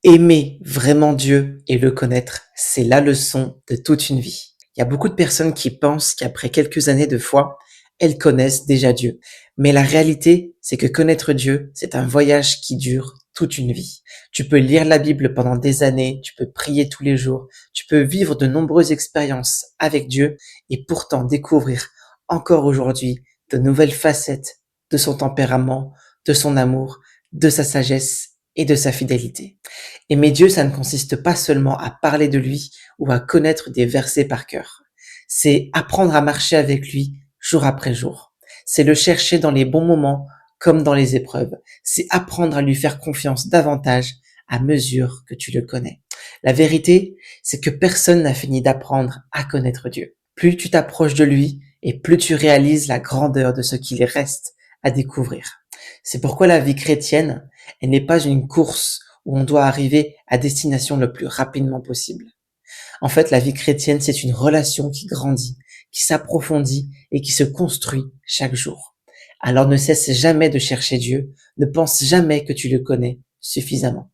Aimer vraiment Dieu et le connaître, c'est la leçon de toute une vie. Il y a beaucoup de personnes qui pensent qu'après quelques années de foi, elles connaissent déjà Dieu. Mais la réalité, c'est que connaître Dieu, c'est un voyage qui dure toute une vie. Tu peux lire la Bible pendant des années, tu peux prier tous les jours, tu peux vivre de nombreuses expériences avec Dieu et pourtant découvrir encore aujourd'hui de nouvelles facettes de son tempérament, de son amour, de sa sagesse et de sa fidélité. Aimer Dieu, ça ne consiste pas seulement à parler de lui ou à connaître des versets par cœur. C'est apprendre à marcher avec lui jour après jour. C'est le chercher dans les bons moments comme dans les épreuves. C'est apprendre à lui faire confiance davantage à mesure que tu le connais. La vérité, c'est que personne n'a fini d'apprendre à connaître Dieu. Plus tu t'approches de lui et plus tu réalises la grandeur de ce qu'il reste à découvrir. C'est pourquoi la vie chrétienne, elle n'est pas une course où on doit arriver à destination le plus rapidement possible. En fait, la vie chrétienne, c'est une relation qui grandit, qui s'approfondit et qui se construit chaque jour. Alors ne cesse jamais de chercher Dieu, ne pense jamais que tu le connais suffisamment.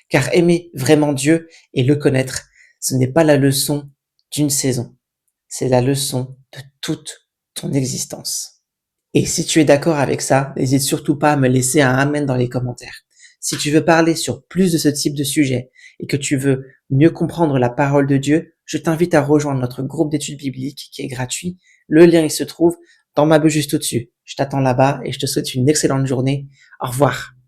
Car aimer vraiment Dieu et le connaître, ce n'est pas la leçon d'une saison, c'est la leçon de toute ton existence. Et si tu es d'accord avec ça, n'hésite surtout pas à me laisser un amen dans les commentaires. Si tu veux parler sur plus de ce type de sujet et que tu veux mieux comprendre la parole de Dieu, je t'invite à rejoindre notre groupe d'études bibliques qui est gratuit. Le lien, il se trouve dans ma bio juste au-dessus. Je t'attends là-bas et je te souhaite une excellente journée. Au revoir.